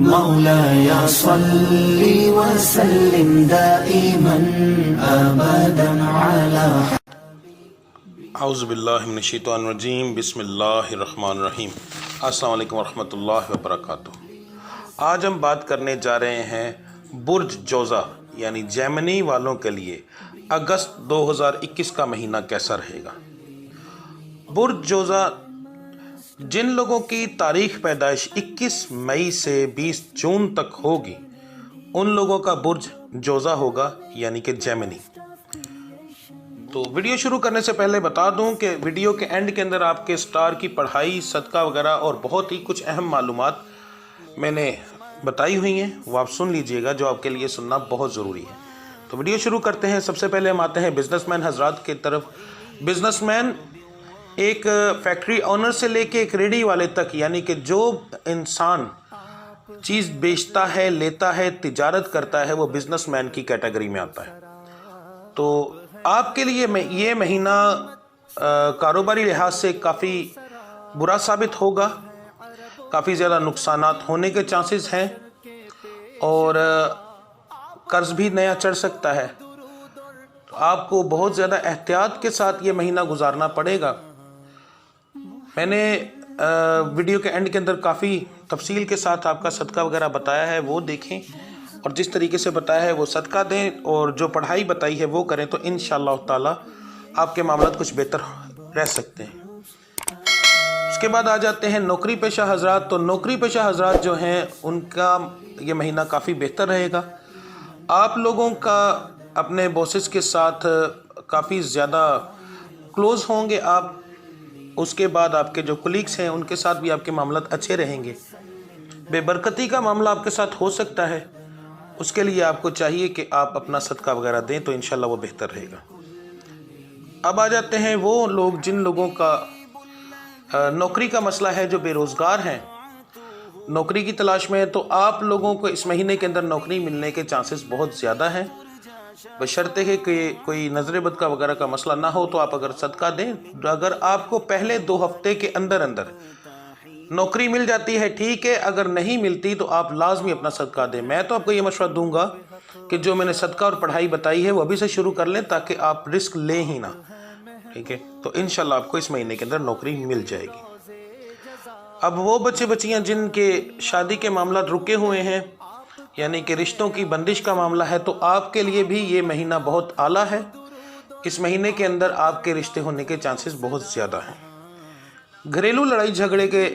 مولاي صل وسلم دائما ابدا على اعوذ باللہ من الشیطان الرجیم، بسم اللہ الرحمن الرحیم۔ السلام علیکم ورحمۃ اللہ وبرکاتہ۔ آج ہم بات کرنے جا رہے ہیں برج جوزہ یعنی جیمنی والوں کے لیے اگست 2021 کا مہینہ کیسا رہے گا۔ برج جوزہ جن لوگوں کی تاریخ پیدائش 21 مئی سے 20 جون تک ہوگی ان لوگوں کا برج جوزہ ہوگا یعنی کہ جیمنی۔ تو ویڈیو شروع کرنے سے پہلے بتا دوں کہ ویڈیو کے اینڈ کے اندر آپ کے سٹار کی پڑھائی، صدقہ وغیرہ اور بہت ہی کچھ اہم معلومات میں نے بتائی ہوئی ہیں، وہ آپ سن لیجئے گا، جو آپ کے لیے سننا بہت ضروری ہے۔ تو ویڈیو شروع کرتے ہیں۔ سب سے پہلے ہم آتے ہیں بزنس مین حضرات کی طرف۔ بزنس مین ایک فیکٹری آنر سے لے کے ایک ریڈی والے تک، یعنی کہ جو انسان چیز بیچتا ہے، لیتا ہے، تجارت کرتا ہے، وہ بزنس مین کی کیٹیگری میں آتا ہے۔ تو آپ کے لیے یہ مہینہ کاروباری لحاظ سے کافی برا ثابت ہوگا، کافی زیادہ نقصانات ہونے کے چانسز ہیں اور قرض بھی نیا چڑھ سکتا ہے۔ تو آپ کو بہت زیادہ احتیاط کے ساتھ یہ مہینہ گزارنا پڑے گا۔ میں نے ویڈیو کے اینڈ کے اندر کافی تفصیل کے ساتھ آپ کا صدقہ وغیرہ بتایا ہے، وہ دیکھیں اور جس طریقے سے بتایا ہے وہ صدقہ دیں، اور جو پڑھائی بتائی ہے وہ کریں، تو انشاءاللہ تعالی آپ کے معاملات کچھ بہتر رہ سکتے ہیں۔ اس کے بعد آ جاتے ہیں نوکری پیشہ حضرات۔ تو نوکری پیشہ حضرات جو ہیں ان کا یہ مہینہ کافی بہتر رہے گا۔ آپ لوگوں کا اپنے باسز کے ساتھ کافی زیادہ کلوز ہوں گے آپ، اس کے بعد آپ کے جو کولیگس ہیں ان کے ساتھ بھی آپ کے معاملات اچھے رہیں گے۔ بے برکتی کا معاملہ آپ کے ساتھ ہو سکتا ہے، اس کے لیے آپ کو چاہیے کہ آپ اپنا صدقہ وغیرہ دیں، تو انشاءاللہ وہ بہتر رہے گا۔ اب آ جاتے ہیں وہ لوگ جن لوگوں کا نوکری کا مسئلہ ہے، جو بے روزگار ہیں، نوکری کی تلاش میں ہے، تو آپ لوگوں کو اس مہینے کے اندر نوکری ملنے کے چانسز بہت زیادہ ہیں، بشرطے ہے کہ کوئی نظر بد کا وغیرہ کا مسئلہ نہ ہو۔ تو آپ اگر صدقہ دیں، اگر آپ کو پہلے 2 ہفتے کے اندر نوکری مل جاتی ہے ٹھیک ہے، اگر نہیں ملتی تو آپ لازمی اپنا صدقہ دیں۔ میں تو آپ کو یہ مشورہ دوں گا کہ جو میں نے صدقہ اور پڑھائی بتائی ہے وہ ابھی سے شروع کر لیں، تاکہ آپ رسک لیں ہی نہ، ٹھیک ہے۔ تو انشاءاللہ آپ کو اس مہینے کے اندر نوکری مل جائے گی۔ اب وہ بچے بچیاں جن کے شادی کے معاملات رکے ہوئے ہیں، یعنی کہ رشتوں کی بندش کا معاملہ ہے، تو آپ کے لیے بھی یہ مہینہ بہت اعلیٰ ہے۔ اس مہینے کے اندر آپ کے رشتے ہونے کے چانسز بہت زیادہ ہیں۔ گھریلو لڑائی جھگڑے کے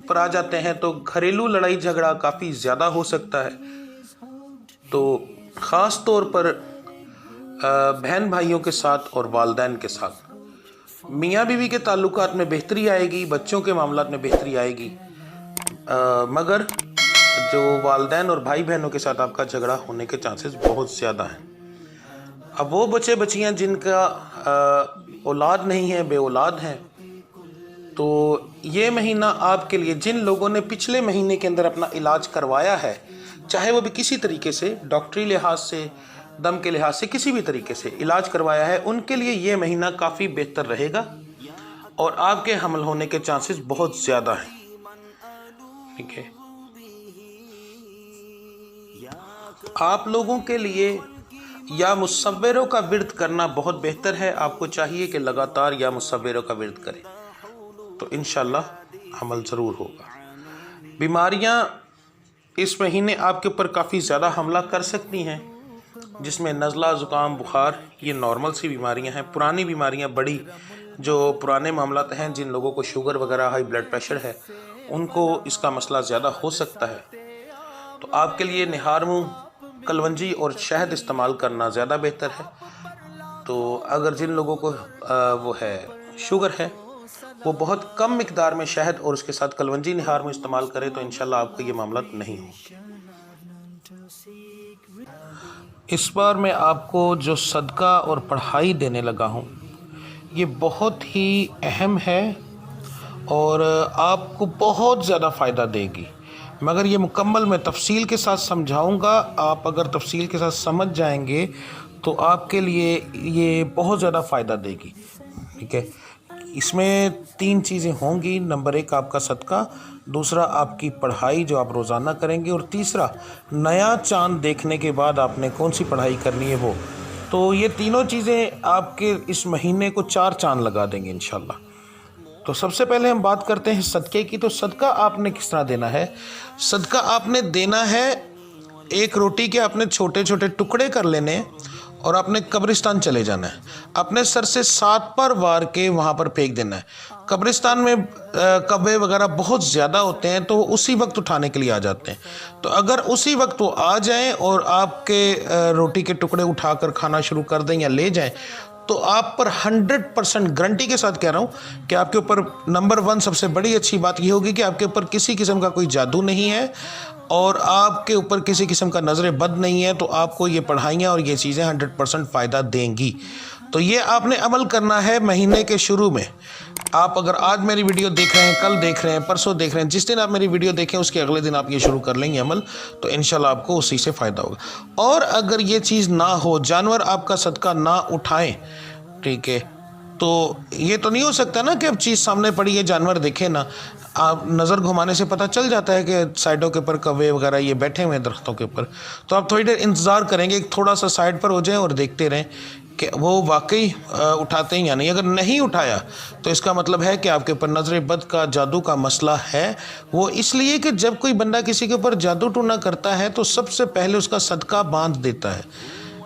پر آ جاتے ہیں، تو گھریلو لڑائی جھگڑا کافی زیادہ ہو سکتا ہے، تو خاص طور پر بہن بھائیوں کے ساتھ اور والدین کے ساتھ۔ میاں بیوی کے تعلقات میں بہتری آئے گی، بچوں کے معاملات میں بہتری آئے گی، مگر جو والدین اور بھائی بہنوں کے ساتھ آپ کا جھگڑا ہونے کے چانسز بہت زیادہ ہیں۔ اب وہ بچے بچیاں جن کا اولاد نہیں ہے، بے اولاد ہیں، تو یہ مہینہ آپ کے لیے جن لوگوں نے پچھلے مہینے کے اندر اپنا علاج کروایا ہے، چاہے وہ بھی کسی طریقے سے، ڈاکٹری لحاظ سے، دم کے لحاظ سے، کسی بھی طریقے سے علاج کروایا ہے، ان کے لیے یہ مہینہ کافی بہتر رہے گا اور آپ کے حمل ہونے کے چانسز بہت زیادہ ہیں، ٹھیک ہے۔ آپ لوگوں کے لیے یا مصوروں کا ورد کرنا بہت بہتر ہے۔ آپ کو چاہیے کہ لگاتار یا مصوروں کا ورد کریں، تو انشاءاللہ عمل ضرور ہوگا۔ بیماریاں اس مہینے آپ کے اوپر کافی زیادہ حملہ کر سکتی ہیں، جس میں نزلہ، زکام، بخار، یہ نارمل سی بیماریاں ہیں۔ پرانی بیماریاں، بڑی جو پرانے معاملات ہیں، جن لوگوں کو شوگر وغیرہ، ہائی بلڈ پریشر ہے، ان کو اس کا مسئلہ زیادہ ہو سکتا ہے۔ تو آپ کے لیے نہار منہ، کلونجی اور شہد استعمال کرنا زیادہ بہتر ہے۔ تو اگر جن لوگوں کو وہ ہے شوگر ہے، وہ بہت کم مقدار میں شہد اور اس کے ساتھ کلونجی نہار میں استعمال کرے، تو انشاءاللہ آپ کو یہ معاملات نہیں ہوں گے۔ اس بار میں آپ کو جو صدقہ اور پڑھائی دینے لگا ہوں، یہ بہت ہی اہم ہے اور آپ کو بہت زیادہ فائدہ دے گی، مگر یہ مکمل میں تفصیل کے ساتھ سمجھاؤں گا۔ آپ اگر تفصیل کے ساتھ سمجھ جائیں گے تو آپ کے لیے یہ بہت زیادہ فائدہ دے گی، ٹھیک ہے۔ اس میں 3 چیزیں ہوں گی. نمبر 1 آپ کا صدقہ، دوسرا آپ کی پڑھائی جو آپ روزانہ کریں گے، اور تیسرا نیا چاند دیکھنے کے بعد آپ نے کون سی پڑھائی کرنی ہے وہ. تو یہ تینوں چیزیں آپ کے اس مہینے کو 4 چاند لگا دیں گے انشاءاللہ. تو سب سے پہلے ہم بات کرتے ہیں صدقے کی. تو صدقہ آپ نے کس طرح دینا ہے؟ صدقہ آپ نے دینا ہے، ایک روٹی کے آپ نے چھوٹے چھوٹے ٹکڑے کر لینے ہیں اور آپ نے قبرستان چلے جانا ہے. اپنے سر سے 7 پر وار کے وہاں پر پھینک دینا ہے. قبرستان میں کبے وغیرہ بہت زیادہ ہوتے ہیں تو وہ اسی وقت اٹھانے کے لیے آ جاتے ہیں. تو اگر اسی وقت وہ آ جائیں اور آپ کے روٹی کے ٹکڑے اٹھا کر کھانا شروع کر دیں یا لے جائیں، تو آپ پر 100% گارنٹی کے ساتھ کہہ رہا ہوں کہ آپ کے اوپر نمبر 1 سب سے بڑی اچھی بات یہ ہوگی کہ آپ کے اوپر کسی قسم کا کوئی جادو نہیں ہے اور آپ کے اوپر کسی قسم کا نظر بد نہیں ہے. تو آپ کو یہ پڑھائیاں اور یہ چیزیں 100% فائدہ دیں گی. تو یہ آپ نے عمل کرنا ہے مہینے کے شروع میں. آپ اگر آج میری ویڈیو دیکھ رہے ہیں، کل دیکھ رہے ہیں، پرسوں دیکھ رہے ہیں، جس دن آپ میری ویڈیو دیکھیں اس کے اگلے دن آپ یہ شروع کر لیں گے عمل، تو انشاءاللہ آپ کو اسی سے فائدہ ہوگا. اور اگر یہ چیز نہ ہو، جانور آپ کا صدقہ نہ اٹھائیں، ٹھیک ہے، تو یہ تو نہیں ہو سکتا نا کہ اب چیز سامنے پڑی ہے جانور دیکھیں نا. آپ نظر گھمانے سے پتہ چل جاتا ہے کہ سائڈوں کے اوپر کوے وغیرہ یہ بیٹھے ہوئے ہیں درختوں کے اوپر. تو آپ تھوڑی دیر انتظار کریں گے، تھوڑا سا سائڈ پر ہو جائیں اور دیکھتے رہیں کہ وہ واقعی اٹھاتے ہیں یا نہیں. اگر نہیں اٹھایا تو اس کا مطلب ہے کہ آپ کے اوپر نظر بد کا، جادو کا مسئلہ ہے. وہ اس لیے کہ جب کوئی بندہ کسی کے اوپر جادو ٹونا کرتا ہے تو سب سے پہلے اس کا صدقہ باندھ دیتا ہے،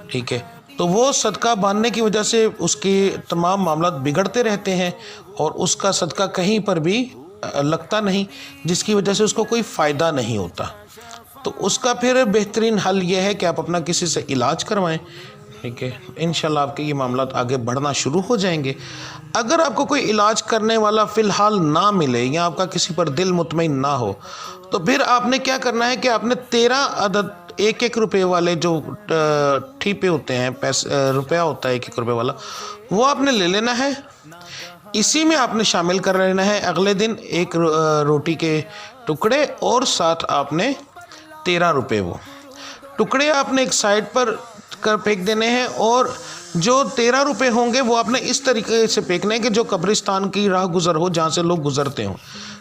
ٹھیک ہے. تو وہ صدقہ باندھنے کی وجہ سے اس کے تمام معاملات بگڑتے رہتے ہیں اور اس کا صدقہ کہیں پر بھی لگتا نہیں، جس کی وجہ سے اس کو کوئی فائدہ نہیں ہوتا. تو اس کا پھر بہترین حل یہ ہے کہ آپ اپنا کسی سے علاج کروائیں، ٹھیک ہے. انشاءاللہ آپ کے یہ معاملات آگے بڑھنا شروع ہو جائیں گے. اگر آپ کو کوئی علاج کرنے والا فی الحال نہ ملے یا آپ کا کسی پر دل مطمئن نہ ہو، تو پھر آپ نے کیا کرنا ہے کہ آپ نے 13 عدد 1 روپے والے جو ٹھیپے ہوتے ہیں، روپیہ ہوتا ہے 1 روپے والا، وہ آپ نے لے لینا ہے. اسی میں آپ نے شامل کر لینا ہے اگلے دن 1 روٹی کے ٹکڑے اور ساتھ آپ نے 13 روپے. وہ ٹکڑے آپ نے ایک سائڈ پر کر پھینک دینے ہیں اور جو 13 روپے ہوں گے وہ آپ نے اس طریقے سے پھینکنے ہیں کہ جو قبرستان کی راہ گزر ہو، جہاں سے لوگ گزرتے ہوں.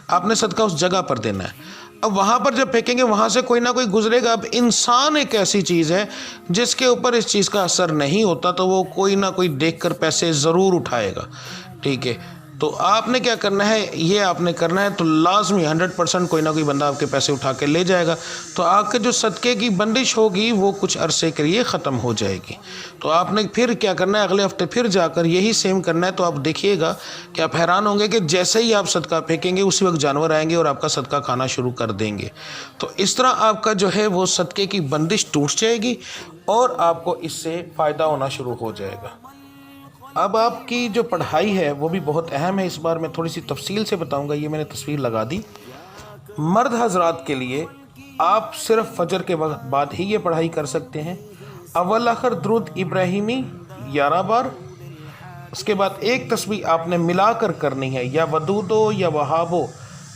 آپ نے صدقہ اس جگہ پر دینا ہے. اب وہاں پر جب پھینکیں گے وہاں سے کوئی نہ کوئی گزرے گا. اب انسان ایک ایسی چیز ہے جس کے اوپر اس چیز کا اثر نہیں ہوتا، تو وہ کوئی نہ کوئی دیکھ کر پیسے ضرور اٹھائے گا، ٹھیک ہے. تو آپ نے کیا کرنا ہے، یہ آپ نے کرنا ہے تو لازمی 100% کوئی نہ کوئی بندہ آپ کے پیسے اٹھا کے لے جائے گا. تو آپ کے جو صدقے کی بندش ہوگی وہ کچھ عرصے کے لیے ختم ہو جائے گی. تو آپ نے پھر کیا کرنا ہے، اگلے ہفتے پھر جا کر یہی سیم کرنا ہے. تو آپ دیکھیے گا کہ آپ حیران ہوں گے کہ جیسے ہی آپ صدقہ پھینکیں گے اسی وقت جانور آئیں گے اور آپ کا صدقہ کھانا شروع کر دیں گے. تو اس طرح آپ کا جو ہے وہ صدقے کی بندش ٹوٹ جائے گی اور آپ کو اس سے فائدہ ہونا شروع ہو جائے گا. اب آپ کی جو پڑھائی ہے وہ بھی بہت اہم ہے. اس بار میں تھوڑی سی تفصیل سے بتاؤں گا. یہ میں نے تصویر لگا دی. مرد حضرات کے لیے آپ صرف فجر کے وقت بعد ہی یہ پڑھائی کر سکتے ہیں. اول آخر درود ابراہیمی 11 بار. اس کے بعد ایک تسبیح آپ نے ملا کر کرنی ہے، یا ودودو یا وہابو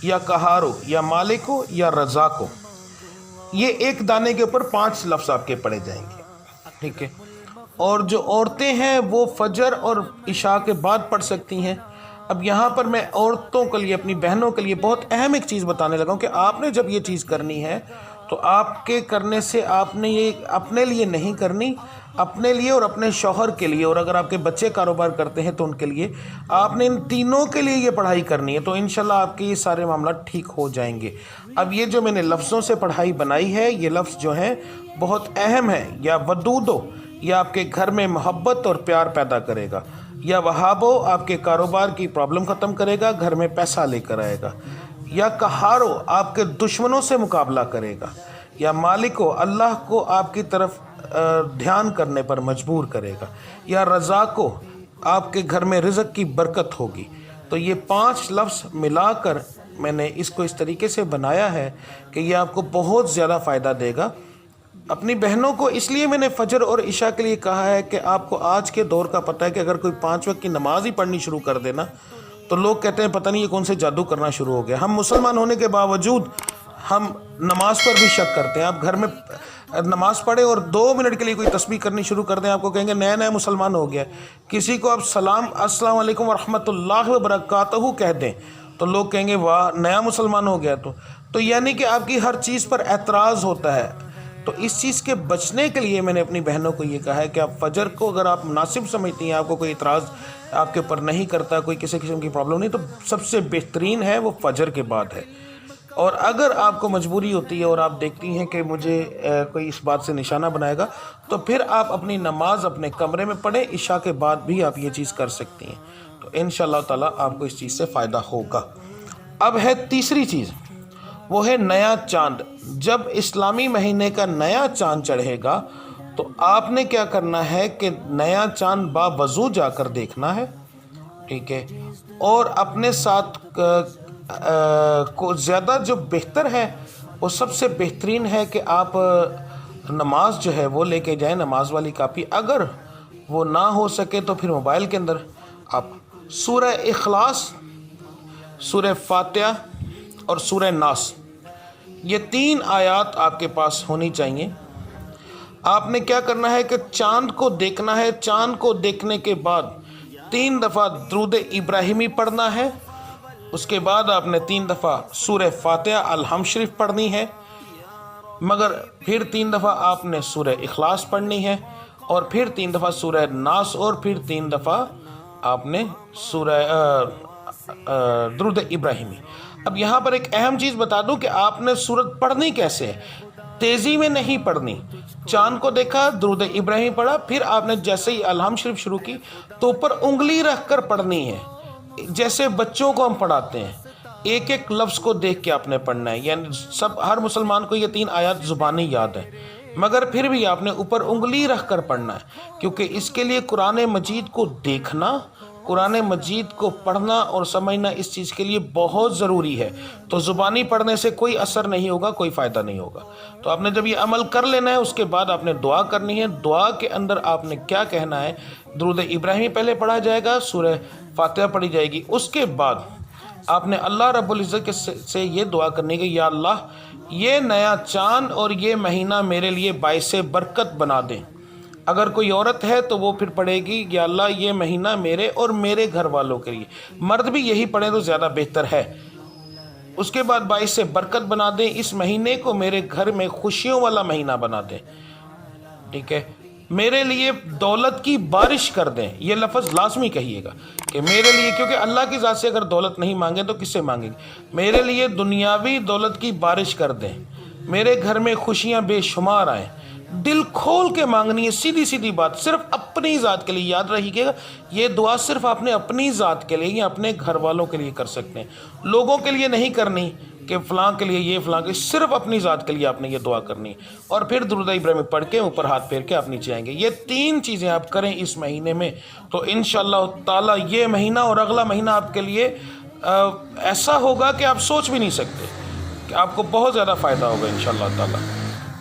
یا کہارو یا مالکو یا رزاقو. یہ ایک دانے کے اوپر 5 لفظ آپ کے پڑھے جائیں گے، ٹھیک ہے. اور جو عورتیں ہیں وہ فجر اور عشاء کے بعد پڑھ سکتی ہیں. اب یہاں پر میں عورتوں کے لیے، اپنی بہنوں کے لیے بہت اہم ایک چیز بتانے لگا ہوں کہ آپ نے جب یہ چیز کرنی ہے تو آپ کے کرنے سے آپ نے یہ اپنے لیے نہیں کرنی، اپنے لیے اور اپنے شوہر کے لیے، اور اگر آپ کے بچے کاروبار کرتے ہیں تو ان کے لیے، آپ نے ان تینوں کے لیے یہ پڑھائی کرنی ہے. تو انشاءاللہ آپ کے یہ سارے معاملات ٹھیک ہو جائیں گے. اب یہ جو میں نے لفظوں سے پڑھائی بنائی ہے، یہ لفظ جو ہیں بہت اہم ہے. یا ودودو یہ آپ کے گھر میں محبت اور پیار پیدا کرے گا. یا وہابو آپ کے کاروبار کی پرابلم ختم کرے گا، گھر میں پیسہ لے کر آئے گا. یا کہارو آپ کے دشمنوں سے مقابلہ کرے گا. یا مالکو اللہ کو آپ کی طرف دھیان کرنے پر مجبور کرے گا. یا رزاقو آپ کے گھر میں رزق کی برکت ہوگی. تو یہ 5 لفظ ملا کر میں نے اس کو اس طریقے سے بنایا ہے کہ یہ آپ کو بہت زیادہ فائدہ دے گا. اپنی بہنوں کو اس لیے میں نے فجر اور عشاء کے لیے کہا ہے کہ آپ کو آج کے دور کا پتہ ہے کہ اگر کوئی 5 وقت کی نماز ہی پڑھنی شروع کر دینا تو لوگ کہتے ہیں پتہ نہیں یہ کون سے جادو کرنا شروع ہو گیا. ہم مسلمان ہونے کے باوجود ہم نماز پر بھی شک کرتے ہیں. آپ گھر میں نماز پڑھیں اور 2 منٹ کے لیے کوئی تسبیح کرنی شروع کر دیں, آپ کو کہیں گے نیا نیا مسلمان ہو گیا. کسی کو آپ السلام علیکم ورحمۃ اللہ وبرکاتہ کہہ دیں تو لوگ کہیں گے واہ نیا مسلمان ہو گیا. تو یعنی کہ آپ کی ہر چیز پر اعتراض ہوتا ہے. تو اس چیز کے بچنے کے لیے میں نے اپنی بہنوں کو یہ کہا ہے کہ آپ فجر کو اگر آپ مناسب سمجھتی ہیں, آپ کو کوئی اعتراض آپ کے اوپر نہیں کرتا, کوئی کسی قسم کی پرابلم نہیں, تو سب سے بہترین ہے وہ فجر کے بعد ہے. اور اگر آپ کو مجبوری ہوتی ہے اور آپ دیکھتی ہیں کہ مجھے کوئی اس بات سے نشانہ بنائے گا, تو پھر آپ اپنی نماز اپنے کمرے میں پڑھیں. عشاء کے بعد بھی آپ یہ چیز کر سکتی ہیں. تو انشاءاللہ تعالیٰ آپ کو اس چیز سے فائدہ ہوگا. اب ہے تیسری چیز, وہ ہے نیا چاند. جب اسلامی مہینے کا نیا چاند چڑھے گا تو آپ نے کیا کرنا ہے کہ نیا چاند باوضو جا کر دیکھنا ہے, ٹھیک ہے. اور اپنے ساتھ کو زیادہ جو بہتر ہے وہ سب سے بہترین ہے کہ آپ نماز جو ہے وہ لے کے جائیں, نماز والی کاپی. اگر وہ نہ ہو سکے تو پھر موبائل کے اندر آپ سورہ اخلاص, سورہ فاتحہ اور سورہ ناس, یہ 3 آیات آپ کے پاس ہونی چاہیے. آپ نے کیا کرنا ہے کہ چاند کو دیکھنا ہے. چاند کو دیکھنے کے بعد 3 دفعہ درود ابراہیمی پڑھنا ہے. اس کے بعد آپ نے 3 دفعہ سورہ فاتحہ الحمد شریف پڑھنی ہے, مگر پھر 3 دفعہ آپ نے سورہ اخلاص پڑھنی ہے, اور پھر 3 دفعہ سورہ ناس, اور پھر 3 دفعہ آپ نے سورہ درود ابراہیمی. اب یہاں پر ایک اہم چیز بتا دوں کہ آپ نے سورت پڑھنی کیسے ہے. تیزی میں نہیں پڑھنی. چاند کو دیکھا, درود ابراہیم پڑھا, پھر آپ نے جیسے ہی الحمد شریف شروع کی تو اوپر انگلی رکھ کر پڑھنی ہے, جیسے بچوں کو ہم پڑھاتے ہیں. ایک ایک لفظ کو دیکھ کے آپ نے پڑھنا ہے. یعنی ہر مسلمان کو یہ 3 آیات زبانی یاد ہے, مگر پھر بھی آپ نے اوپر انگلی رکھ کر پڑھنا ہے, کیونکہ اس کے لیے قرآن مجید کو دیکھنا, قرآن مجید کو پڑھنا اور سمجھنا اس چیز کے لیے بہت ضروری ہے. تو زبانی پڑھنے سے کوئی اثر نہیں ہوگا, کوئی فائدہ نہیں ہوگا. تو آپ نے جب یہ عمل کر لینا ہے, اس کے بعد آپ نے دعا کرنی ہے. دعا کے اندر آپ نے کیا کہنا ہے, درود ابراہیمی پہلے پڑھا جائے گا, سورہ فاتحہ پڑھی جائے گی. اس کے بعد آپ نے اللہ رب العزت سے یہ دعا کرنی ہے کہ یا اللہ یہ نیا چاند اور یہ مہینہ میرے لیے باعث برکت بنا دیں. اگر کوئی عورت ہے تو وہ پھر پڑھے گی یا اللہ یہ مہینہ میرے اور میرے گھر والوں کے لیے. مرد بھی یہی پڑھیں تو زیادہ بہتر ہے. اس کے بعد باعث برکت بنا دیں, اس مہینے کو میرے گھر میں خوشیوں والا مہینہ بنا دیں, ٹھیک ہے. میرے لیے دولت کی بارش کر دیں. یہ لفظ لازمی کہیے گا کہ میرے لیے, کیونکہ اللہ کی ذات سے اگر دولت نہیں مانگے تو کس سے مانگیں گے. میرے لیے دنیاوی دولت کی بارش کر دیں, میرے گھر میں خوشیاں بے شمار آئیں. دل کھول کے مانگنی ہے, سیدھی سیدھی بات, صرف اپنی ذات کے لیے. یاد رہیے گا یہ دعا صرف آپ نے اپنی ذات کے لیے یا اپنے گھر والوں کے لیے کر سکتے ہیں, لوگوں کے لیے نہیں کرنی کہ فلاں کے لیے یہ فلاں کے, صرف اپنی ذات کے لیے آپ نے یہ دعا کرنی. اور پھر درود ابراہیمی پڑھ کے اوپر ہاتھ پھیر کے آپ نیچے آئیں گے. یہ 3 چیزیں آپ کریں اس مہینے میں, تو انشاءاللہ تعالیٰ یہ مہینہ اور اگلا مہینہ آپ کے لیے ایسا ہوگا کہ آپ سوچ بھی نہیں سکتے, کہ آپ کو بہت زیادہ فائدہ ہوگا انشاءاللہ تعالیٰ.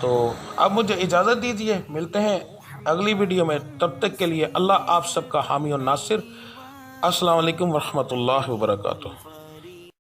تو اب مجھے اجازت دیجیے, ملتے ہیں اگلی ویڈیو میں. تب تک کے لیے اللہ آپ سب کا حامی اور ناصر. السلام علیکم ورحمۃ اللہ وبرکاتہ.